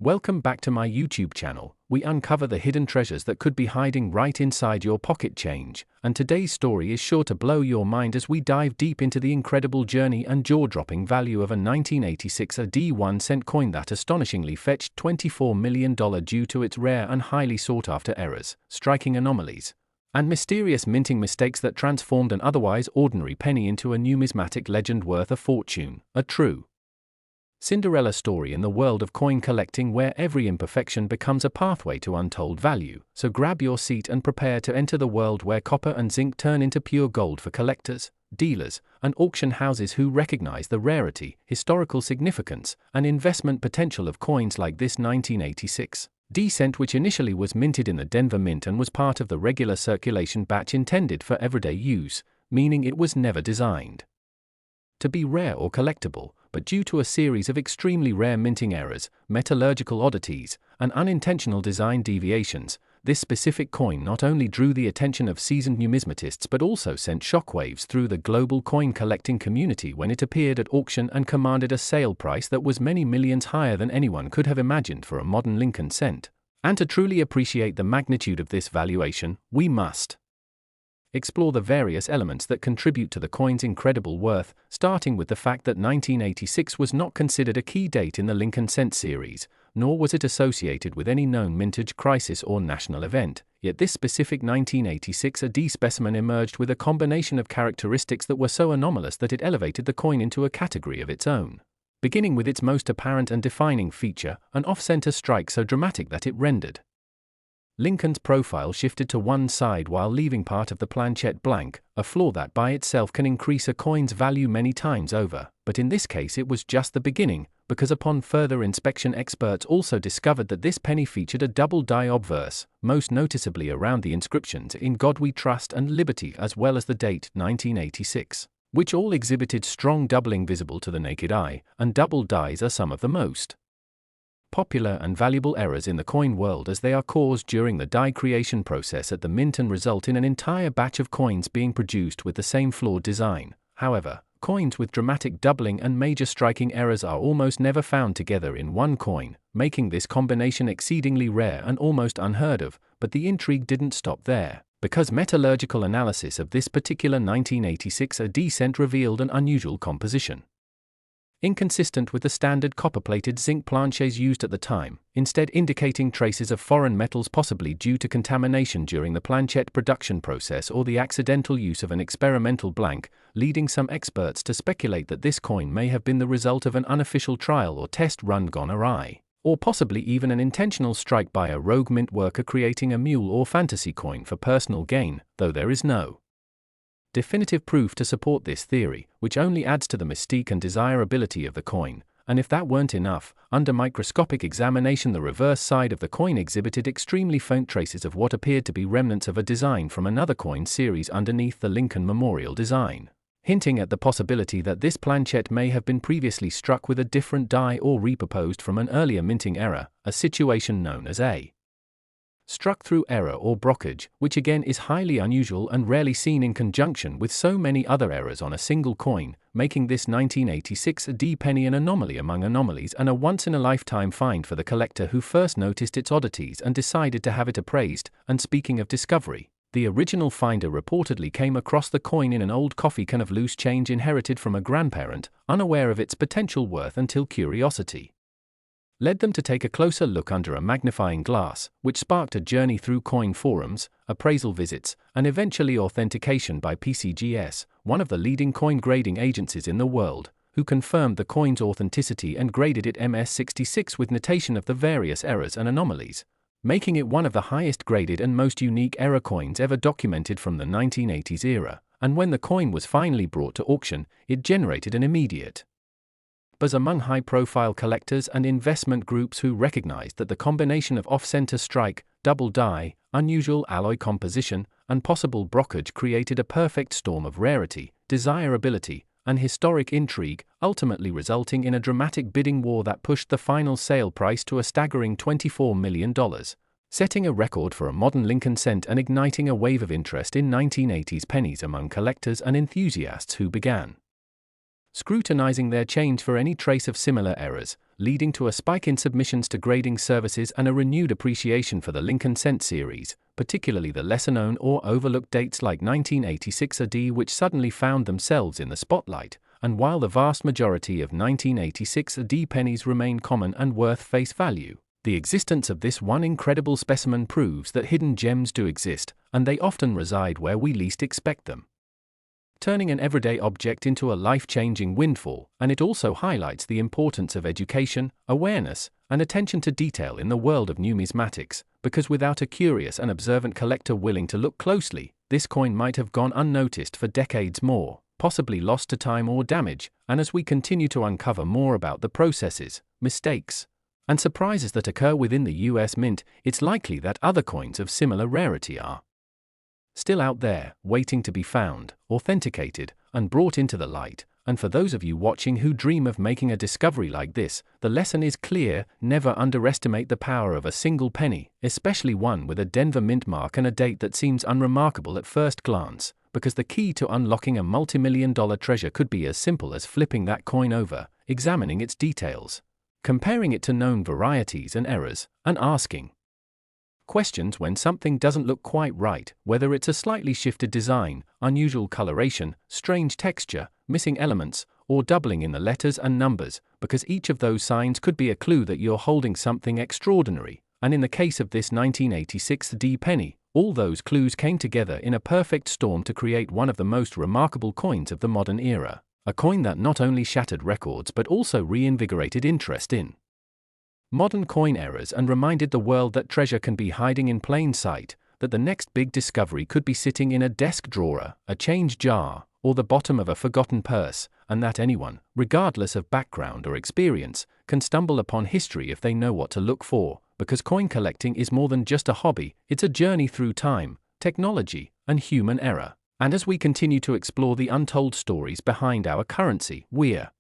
Welcome back to my YouTube channel. We uncover the hidden treasures that could be hiding right inside your pocket change, and today's story is sure to blow your mind as we dive deep into the incredible journey and jaw-dropping value of a 1986 1-cent coin that astonishingly fetched $24 million due to its rare and highly sought-after errors, striking anomalies, and mysterious minting mistakes that transformed an otherwise ordinary penny into a numismatic legend worth a fortune. A true Cinderella story in the world of coin collecting, where every imperfection becomes a pathway to untold value. So grab your seat and prepare to enter the world where copper and zinc turn into pure gold for collectors, dealers, and auction houses who recognize the rarity, historical significance, and investment potential of coins like this 1986 cent, which initially was minted in the Denver Mint and was part of the regular circulation batch intended for everyday use, meaning it was never designed to be rare or collectible, but due to a series of extremely rare minting errors, metallurgical oddities, and unintentional design deviations, this specific coin not only drew the attention of seasoned numismatists but also sent shockwaves through the global coin collecting community when it appeared at auction and commanded a sale price that was many millions higher than anyone could have imagined for a modern Lincoln cent. And to truly appreciate the magnitude of this valuation, we must explore the various elements that contribute to the coin's incredible worth, starting with the fact that 1986 was not considered a key date in the Lincoln cent series, nor was it associated with any known mintage crisis or national event. Yet this specific 1986 specimen emerged with a combination of characteristics that were so anomalous that it elevated the coin into a category of its own. Beginning with its most apparent and defining feature, an off-center strike so dramatic that it rendered Lincoln's profile shifted to one side while leaving part of the planchette blank, a flaw that by itself can increase a coin's value many times over. But in this case it was just the beginning, because upon further inspection experts also discovered that this penny featured a double die obverse, most noticeably around the inscriptions "In God We Trust" and "Liberty", as well as the date 1986, which all exhibited strong doubling visible to the naked eye, and double dies are some of the most popular and valuable errors in the coin world, as they are caused during the die creation process at the mint and result in an entire batch of coins being produced with the same flawed design. However, coins with dramatic doubling and major striking errors are almost never found together in one coin, making this combination exceedingly rare and almost unheard of. But the intrigue didn't stop there, because metallurgical analysis of this particular 1986 cent revealed an unusual composition, inconsistent with the standard copper-plated zinc planchets used at the time, instead indicating traces of foreign metals, possibly due to contamination during the planchette production process or the accidental use of an experimental blank, leading some experts to speculate that this coin may have been the result of an unofficial trial or test run gone awry, or possibly even an intentional strike by a rogue mint worker creating a mule or fantasy coin for personal gain, though there is no definitive proof to support this theory, which only adds to the mystique and desirability of the coin. And if that weren't enough, under microscopic examination the reverse side of the coin exhibited extremely faint traces of what appeared to be remnants of a design from another coin series underneath the Lincoln Memorial design, hinting at the possibility that this planchette may have been previously struck with a different die or repurposed from an earlier minting error, a situation known as a struck-through error or brockage, which again is highly unusual and rarely seen in conjunction with so many other errors on a single coin, making this 1986 penny an anomaly among anomalies and a once-in-a-lifetime find for the collector who first noticed its oddities and decided to have it appraised. And speaking of discovery, the original finder reportedly came across the coin in an old coffee can of loose change inherited from a grandparent, unaware of its potential worth until curiosity led them to take a closer look under a magnifying glass, which sparked a journey through coin forums, appraisal visits, and eventually authentication by PCGS, one of the leading coin grading agencies in the world, who confirmed the coin's authenticity and graded it MS66 with notation of the various errors and anomalies, making it one of the highest graded and most unique error coins ever documented from the 1980s era. And when the coin was finally brought to auction, it generated an immediate buzz among high-profile collectors and investment groups who recognized that the combination of off-center strike, double die, unusual alloy composition, and possible brockage created a perfect storm of rarity, desirability, and historic intrigue, ultimately resulting in a dramatic bidding war that pushed the final sale price to a staggering $24 million, setting a record for a modern Lincoln cent and igniting a wave of interest in 1980s pennies among collectors and enthusiasts who began scrutinizing their change for any trace of similar errors, leading to a spike in submissions to grading services and a renewed appreciation for the Lincoln Cent series, particularly the lesser-known or overlooked dates like 1986 AD, which suddenly found themselves in the spotlight. And while the vast majority of 1986 AD pennies remain common and worth face value, the existence of this one incredible specimen proves that hidden gems do exist, and they often reside where we least expect them, turning an everyday object into a life-changing windfall. And it also highlights the importance of education, awareness, and attention to detail in the world of numismatics, because without a curious and observant collector willing to look closely, this coin might have gone unnoticed for decades more, possibly lost to time or damage. And as we continue to uncover more about the processes, mistakes, and surprises that occur within the US Mint, it's likely that other coins of similar rarity are still out there, waiting to be found, authenticated, and brought into the light. And for those of you watching who dream of making a discovery like this, the lesson is clear: never underestimate the power of a single penny, especially one with a Denver Mint mark and a date that seems unremarkable at first glance, because the key to unlocking a multi-million-dollar treasure could be as simple as flipping that coin over, examining its details, comparing it to known varieties and errors, and asking questions when something doesn't look quite right, whether it's a slightly shifted design, unusual coloration, strange texture, missing elements, or doubling in the letters and numbers, because each of those signs could be a clue that you're holding something extraordinary. And in the case of this 1986 D penny, all those clues came together in a perfect storm to create one of the most remarkable coins of the modern era, a coin that not only shattered records but also reinvigorated interest in modern coin eras and reminded the world that treasure can be hiding in plain sight, that the next big discovery could be sitting in a desk drawer, a change jar, or the bottom of a forgotten purse, and that anyone, regardless of background or experience, can stumble upon history if they know what to look for, because coin collecting is more than just a hobby, it's a journey through time, technology, and human error. And as we continue to explore the untold stories behind our currency, we're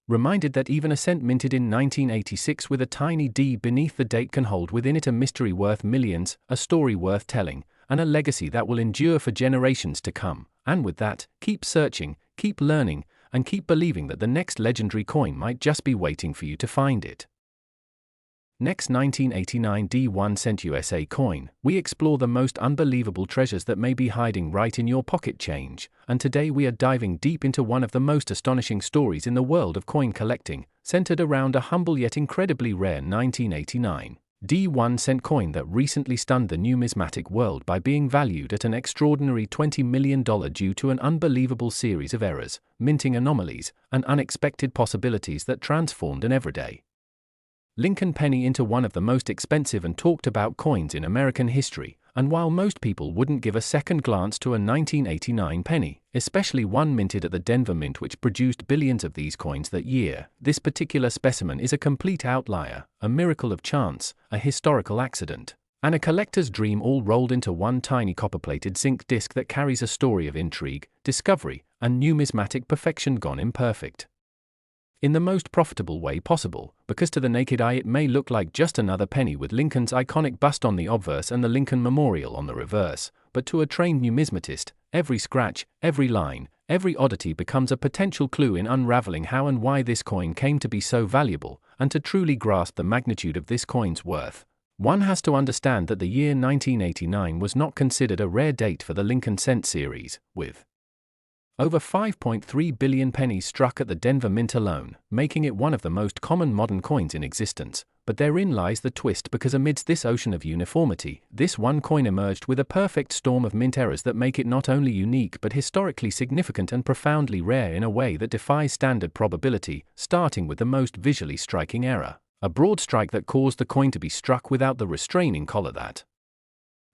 reminded that even a cent minted in 1986 with a tiny D beneath the date can hold within it a mystery worth millions, a story worth telling, and a legacy that will endure for generations to come. And with that, keep searching, keep learning, and keep believing that the next legendary coin might just be waiting for you to find it. Next, 1989 D1 cent USA coin. We explore the most unbelievable treasures that may be hiding right in your pocket change, and today we are diving deep into one of the most astonishing stories in the world of coin collecting, centered around a humble yet incredibly rare 1989 D1 cent coin that recently stunned the numismatic world by being valued at an extraordinary $20 million due to an unbelievable series of errors, minting anomalies, and unexpected possibilities that transformed an everyday Lincoln penny into one of the most expensive and talked about coins in American history. And while most people wouldn't give a second glance to a 1989 penny, especially one minted at the Denver Mint which produced billions of these coins that year, this particular specimen is a complete outlier, a miracle of chance, a historical accident, and a collector's dream all rolled into one tiny copper-plated zinc disc that carries a story of intrigue, discovery, and numismatic perfection gone imperfect in the most profitable way possible, because to the naked eye it may look like just another penny with Lincoln's iconic bust on the obverse and the Lincoln Memorial on the reverse, but to a trained numismatist, every scratch, every line, every oddity becomes a potential clue in unraveling how and why this coin came to be so valuable. And to truly grasp the magnitude of this coin's worth, one has to understand that the year 1989 was not considered a rare date for the Lincoln Cent series, with over 5.3 billion pennies struck at the Denver Mint alone, making it one of the most common modern coins in existence. But therein lies the twist, because amidst this ocean of uniformity, this one coin emerged with a perfect storm of mint errors that make it not only unique but historically significant and profoundly rare in a way that defies standard probability, starting with the most visually striking error, a broad strike that caused the coin to be struck without the restraining collar that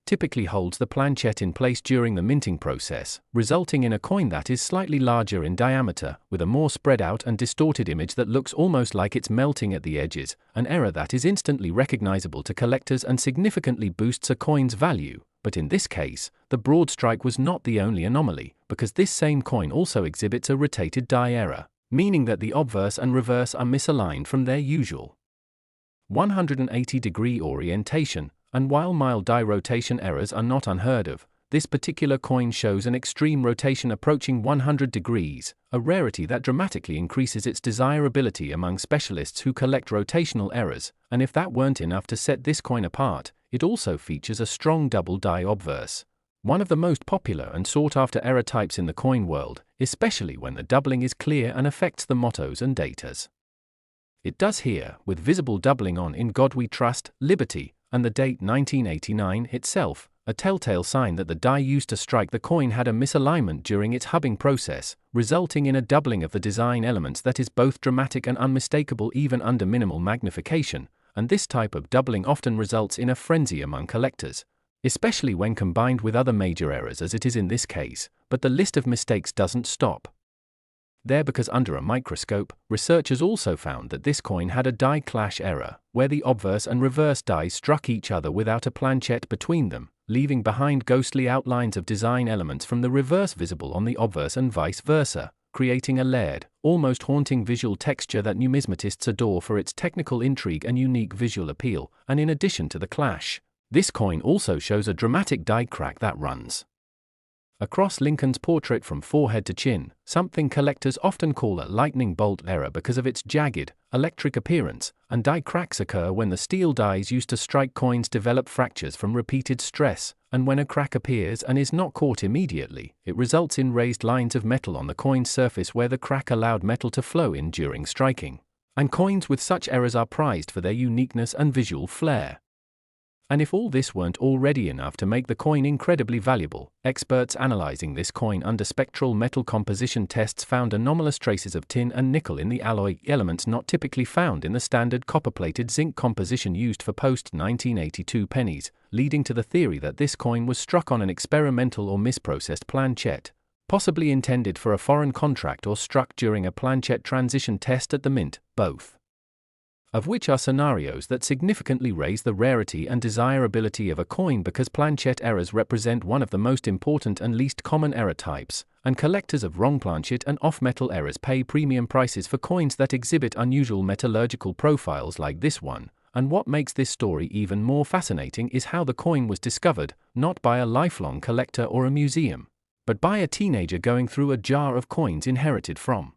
typically holds the planchette in place during the minting process, resulting in a coin that is slightly larger in diameter, with a more spread out and distorted image that looks almost like it's melting at the edges, an error that is instantly recognizable to collectors and significantly boosts a coin's value. But in this case, the broad strike was not the only anomaly, because this same coin also exhibits a rotated die error, meaning that the obverse and reverse are misaligned from their usual 180-degree orientation. And while mild die rotation errors are not unheard of, this particular coin shows an extreme rotation approaching 100 degrees, a rarity that dramatically increases its desirability among specialists who collect rotational errors, and if that weren't enough to set this coin apart, it also features a strong double die obverse. One of the most popular and sought-after error types in the coin world, especially when the doubling is clear and affects the mottos and datas. It does here, with visible doubling on "In God We Trust," "Liberty," and the date 1989 itself, a telltale sign that the die used to strike the coin had a misalignment during its hubbing process, resulting in a doubling of the design elements that is both dramatic and unmistakable even under minimal magnification, and this type of doubling often results in a frenzy among collectors, especially when combined with other major errors as it is in this case, but the list of mistakes doesn't stop there because under a microscope, researchers also found that this coin had a die clash error, where the obverse and reverse dies struck each other without a planchette between them, leaving behind ghostly outlines of design elements from the reverse visible on the obverse and vice versa, creating a layered, almost haunting visual texture that numismatists adore for its technical intrigue and unique visual appeal. And in addition to the clash, this coin also shows a dramatic die crack that runs across Lincoln's portrait from forehead to chin, something collectors often call a lightning bolt error because of its jagged, electric appearance, and die cracks occur when the steel dies used to strike coins develop fractures from repeated stress, and when a crack appears and is not caught immediately, it results in raised lines of metal on the coin's surface where the crack allowed metal to flow in during striking. And coins with such errors are prized for their uniqueness and visual flair. And if all this weren't already enough to make the coin incredibly valuable, experts analyzing this coin under spectral metal composition tests found anomalous traces of tin and nickel in the alloy elements not typically found in the standard copper-plated zinc composition used for post-1982 pennies, leading to the theory that this coin was struck on an experimental or misprocessed planchette, possibly intended for a foreign contract or struck during a planchette transition test at the mint, both of which are scenarios that significantly raise the rarity and desirability of a coin because planchette errors represent one of the most important and least common error types, and collectors of wrong planchette and off-metal errors pay premium prices for coins that exhibit unusual metallurgical profiles like this one. And what makes this story even more fascinating is how the coin was discovered, not by a lifelong collector or a museum, but by a teenager going through a jar of coins inherited from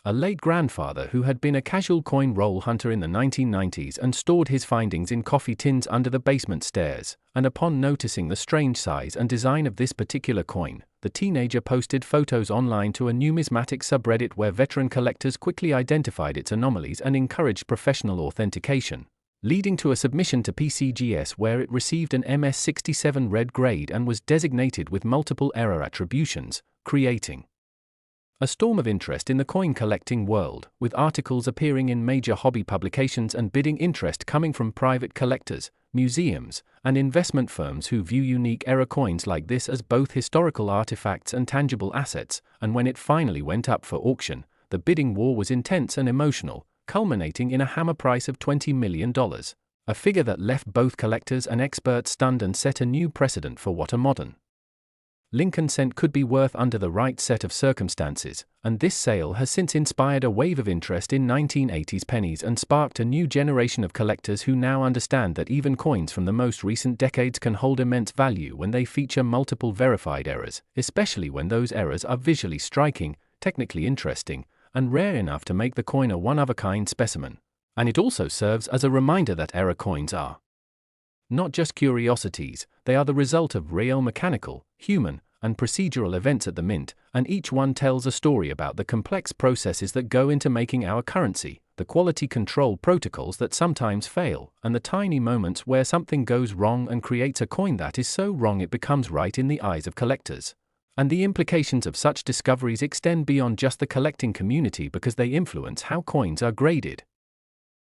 a late grandfather who had been a casual coin roll hunter in the 1990s and stored his findings in coffee tins under the basement stairs, and upon noticing the strange size and design of this particular coin, the teenager posted photos online to a numismatic subreddit where veteran collectors quickly identified its anomalies and encouraged professional authentication, leading to a submission to PCGS where it received an MS67 red grade and was designated with multiple error attributions, creating a storm of interest in the coin collecting world, with articles appearing in major hobby publications and bidding interest coming from private collectors, museums, and investment firms who view unique error coins like this as both historical artifacts and tangible assets. And when it finally went up for auction, the bidding war was intense and emotional, culminating in a hammer price of $20 million, a figure that left both collectors and experts stunned and set a new precedent for what a modern Lincoln cent could be worth under the right set of circumstances, and this sale has since inspired a wave of interest in 1980s pennies and sparked a new generation of collectors who now understand that even coins from the most recent decades can hold immense value when they feature multiple verified errors, especially when those errors are visually striking, technically interesting, and rare enough to make the coin a one-of-a-kind specimen. And it also serves as a reminder that error coins are not just curiosities, they are the result of real mechanical, human, and procedural events at the mint, and each one tells a story about the complex processes that go into making our currency, the quality control protocols that sometimes fail, and the tiny moments where something goes wrong and creates a coin that is so wrong it becomes right in the eyes of collectors. And the implications of such discoveries extend beyond just the collecting community because they influence how coins are graded,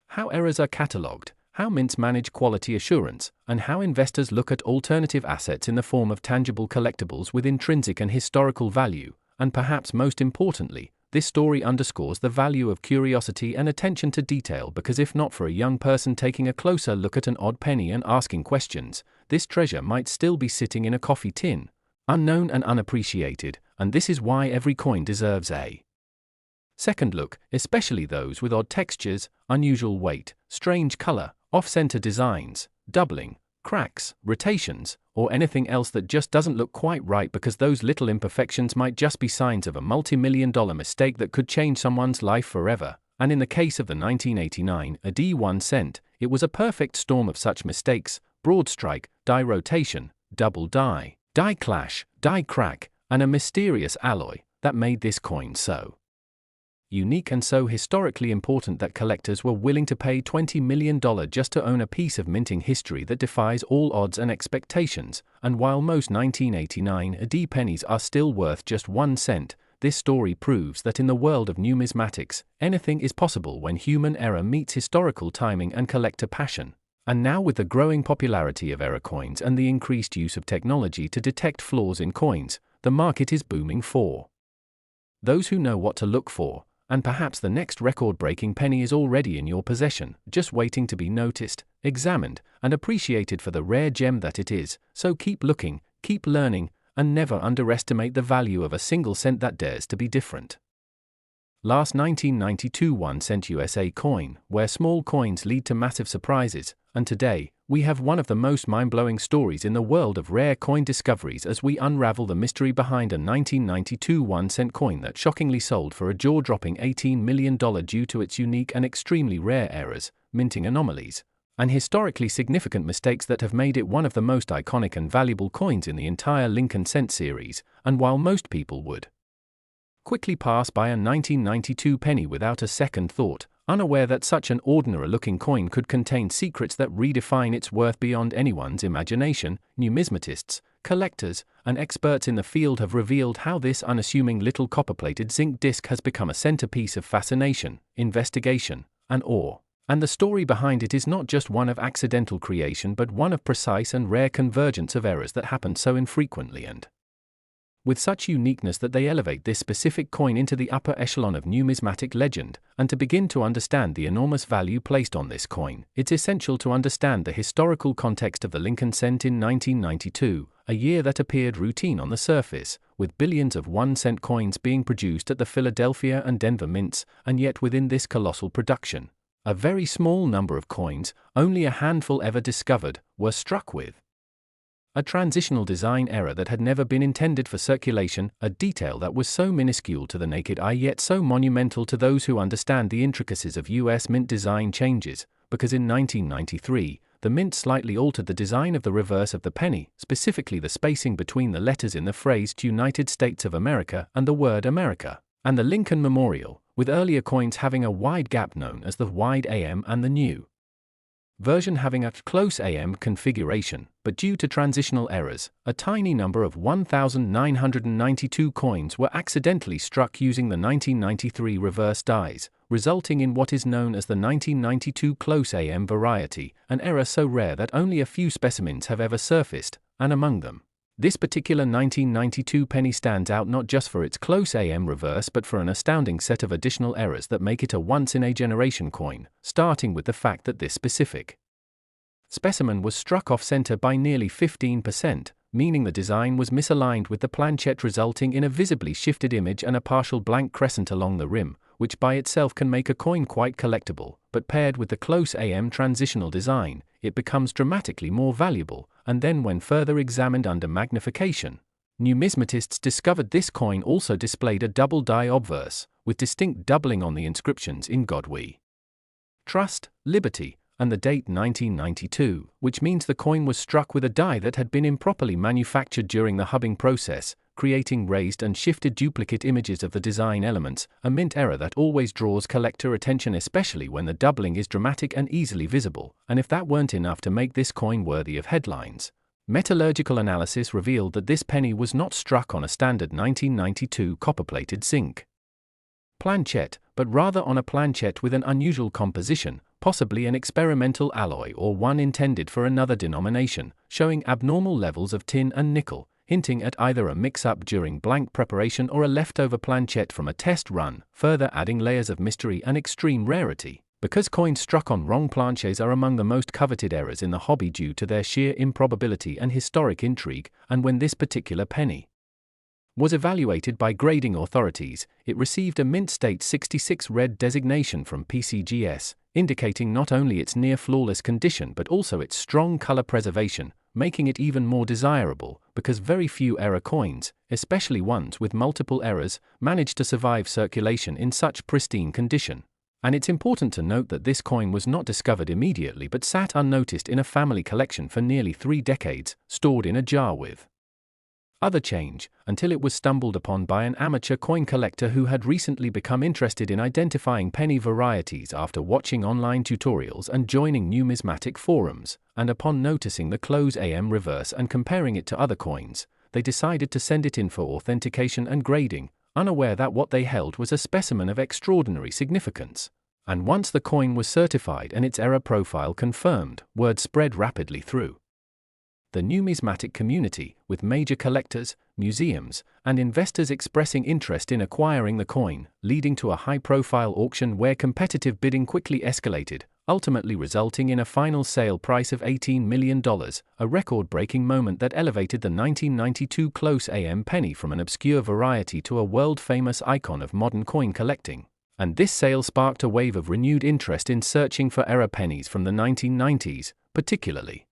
how errors are catalogued, how mints manage quality assurance, and how investors look at alternative assets in the form of tangible collectibles with intrinsic and historical value. And perhaps most importantly, this story underscores the value of curiosity and attention to detail because if not for a young person taking a closer look at an odd penny and asking questions, this treasure might still be sitting in a coffee tin, unknown and unappreciated, and this is why every coin deserves a second look, especially those with odd textures, unusual weight, strange color, off-center designs, doubling, cracks, rotations, or anything else that just doesn't look quite right, because those little imperfections might just be signs of a multi-million-dollar mistake that could change someone's life forever. And in the case of the 1989 AD 1 cent, it was a perfect storm of such mistakes: broad strike, die rotation, double die, die clash, die crack, and a mysterious alloy that made this coin so unique and so historically important that collectors were willing to pay $20 million just to own a piece of minting history that defies all odds and expectations. And while most 1989 AD pennies are still worth just 1 cent, this story proves that in the world of numismatics, anything is possible when human error meets historical timing and collector passion. And now, with the growing popularity of error coins and the increased use of technology to detect flaws in coins, the market is booming for those who know what to look for. And perhaps the next record-breaking penny is already in your possession, just waiting to be noticed, examined, and appreciated for the rare gem that it is. So keep looking, keep learning, and never underestimate the value of a single cent that dares to be different. Last 1992 1 cent USA coin, where small coins lead to massive surprises, and today, we have one of the most mind-blowing stories in the world of rare coin discoveries as we unravel the mystery behind a 1992 1 cent coin that shockingly sold for a jaw-dropping $18 million due to its unique and extremely rare errors, minting anomalies, and historically significant mistakes that have made it one of the most iconic and valuable coins in the entire Lincoln Cent series. And while most people would quickly pass by a 1992 penny without a second thought, unaware that such an ordinary-looking coin could contain secrets that redefine its worth beyond anyone's imagination, numismatists, collectors, and experts in the field have revealed how this unassuming little copper-plated zinc disc has become a centerpiece of fascination, investigation, and awe. And the story behind it is not just one of accidental creation, but one of precise and rare convergence of errors that happened so infrequently and with such uniqueness that they elevate this specific coin into the upper echelon of numismatic legend. And to begin to understand the enormous value placed on this coin, it's essential to understand the historical context of the Lincoln Cent in 1992, a year that appeared routine on the surface, with billions of 1 cent coins being produced at the Philadelphia and Denver mints. And yet within this colossal production, a very small number of coins, only a handful ever discovered, were struck with a transitional design error that had never been intended for circulation, a detail that was so minuscule to the naked eye yet so monumental to those who understand the intricacies of U.S. mint design changes, because in 1993, the mint slightly altered the design of the reverse of the penny, specifically the spacing between the letters in the phrase United States of America and the word America, and the Lincoln Memorial, with earlier coins having a wide gap known as the wide AM and the new version having a close AM configuration, but due to transitional errors, a tiny number of 1,992 coins were accidentally struck using the 1993 reverse dies, resulting in what is known as the 1992 close AM variety, an error so rare that only a few specimens have ever surfaced, and among them, this particular 1992 penny stands out not just for its close AM reverse but for an astounding set of additional errors that make it a once-in-a-generation coin, starting with the fact that this specific specimen was struck off-center by nearly 15%, meaning the design was misaligned with the planchette, resulting in a visibly shifted image and a partial blank crescent along the rim, which by itself can make a coin quite collectible, but paired with the close AM transitional design, it becomes dramatically more valuable. And then when further examined under magnification, numismatists discovered this coin also displayed a double die obverse, with distinct doubling on the inscriptions in God We Trust, Liberty, and the date 1992, which means the coin was struck with a die that had been improperly manufactured during the hubbing process, creating raised and shifted duplicate images of the design elements, a mint error that always draws collector attention, especially when the doubling is dramatic and easily visible. And if that weren't enough to make this coin worthy of headlines, metallurgical analysis revealed that this penny was not struck on a standard 1992 copper-plated zinc planchette, but rather on a planchette with an unusual composition, possibly an experimental alloy or one intended for another denomination, showing abnormal levels of tin and nickel, hinting at either a mix-up during blank preparation or a leftover planchette from a test run, further adding layers of mystery and extreme rarity. Because coins struck on wrong planches are among the most coveted errors in the hobby due to their sheer improbability and historic intrigue, and when this particular penny was evaluated by grading authorities, it received a Mint State 66 red designation from PCGS, indicating not only its near-flawless condition but also its strong color preservation, making it even more desirable, because very few error coins, especially ones with multiple errors, manage to survive circulation in such pristine condition. And it's important to note that this coin was not discovered immediately but sat unnoticed in a family collection for nearly 3 decades, stored in a jar with other change, until it was stumbled upon by an amateur coin collector who had recently become interested in identifying penny varieties after watching online tutorials and joining numismatic forums, and upon noticing the close AM reverse and comparing it to other coins, they decided to send it in for authentication and grading, unaware that what they held was a specimen of extraordinary significance. And once the coin was certified and its error profile confirmed, word spread rapidly through the numismatic community, with major collectors, museums, and investors expressing interest in acquiring the coin, leading to a high-profile auction where competitive bidding quickly escalated, ultimately resulting in a final sale price of $18 million, a record-breaking moment that elevated the 1992 close AM penny from an obscure variety to a world-famous icon of modern coin collecting. And this sale sparked a wave of renewed interest in searching for error pennies from the 1990s, particularly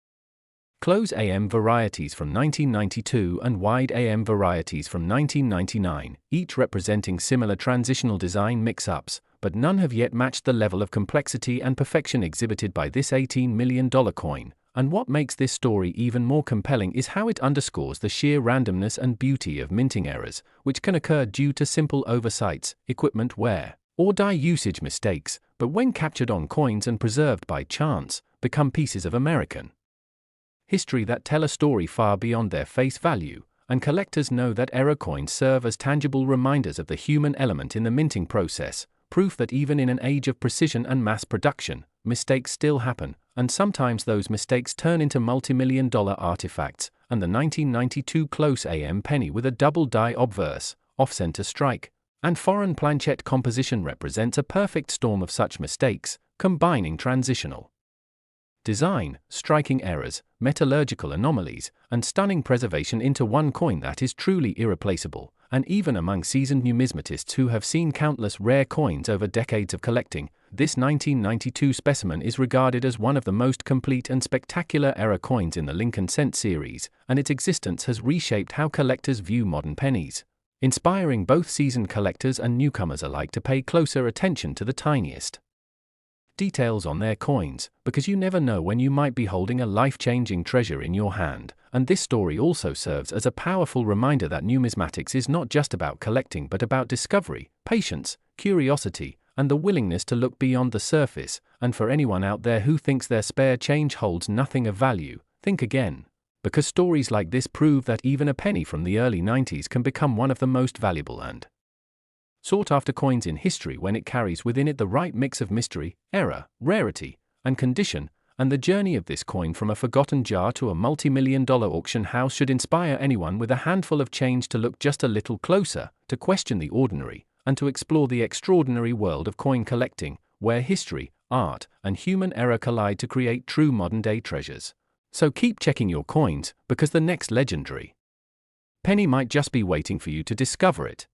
close AM varieties from 1992 and wide AM varieties from 1999, each representing similar transitional design mix-ups, but none have yet matched the level of complexity and perfection exhibited by this $18 million coin. And what makes this story even more compelling is how it underscores the sheer randomness and beauty of minting errors, which can occur due to simple oversights, equipment wear, or die usage mistakes, but when captured on coins and preserved by chance, become pieces of American history that tell a story far beyond their face value, and collectors know that error coins serve as tangible reminders of the human element in the minting process, proof that even in an age of precision and mass production, mistakes still happen, and sometimes those mistakes turn into multi-million-dollar artifacts, and the 1992 close AM penny with a double die obverse, off-center strike, and foreign planchette composition represents a perfect storm of such mistakes, combining transitional design, striking errors, metallurgical anomalies, and stunning preservation into one coin that is truly irreplaceable. And even among seasoned numismatists who have seen countless rare coins over decades of collecting, this 1992 specimen is regarded as one of the most complete and spectacular error coins in the Lincoln Cent series, and its existence has reshaped how collectors view modern pennies, inspiring both seasoned collectors and newcomers alike to pay closer attention to the tiniest details on their coins, because you never know when you might be holding a life-changing treasure in your hand. And this story also serves as a powerful reminder that numismatics is not just about collecting but about discovery, patience, curiosity, and the willingness to look beyond the surface. And for anyone out there who thinks their spare change holds nothing of value, think again, because stories like this prove that even a penny from the early 90s can become one of the most valuable and sought-after coins in history when it carries within it the right mix of mystery, error, rarity, and condition. And the journey of this coin from a forgotten jar to a multi-million-dollar auction house should inspire anyone with a handful of change to look just a little closer, to question the ordinary, and to explore the extraordinary world of coin collecting, where history, art, and human error collide to create true modern-day treasures. So keep checking your coins, because the next legendary penny might just be waiting for you to discover it.